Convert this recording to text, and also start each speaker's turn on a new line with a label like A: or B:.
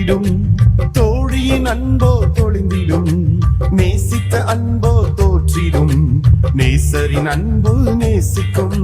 A: அழிந்திடும் தோழியின் அன்போ தொழிந்திடும் நேசித்த அன்போ தோற்றிடும் நேசரின் அன்பு நேசிக்கும்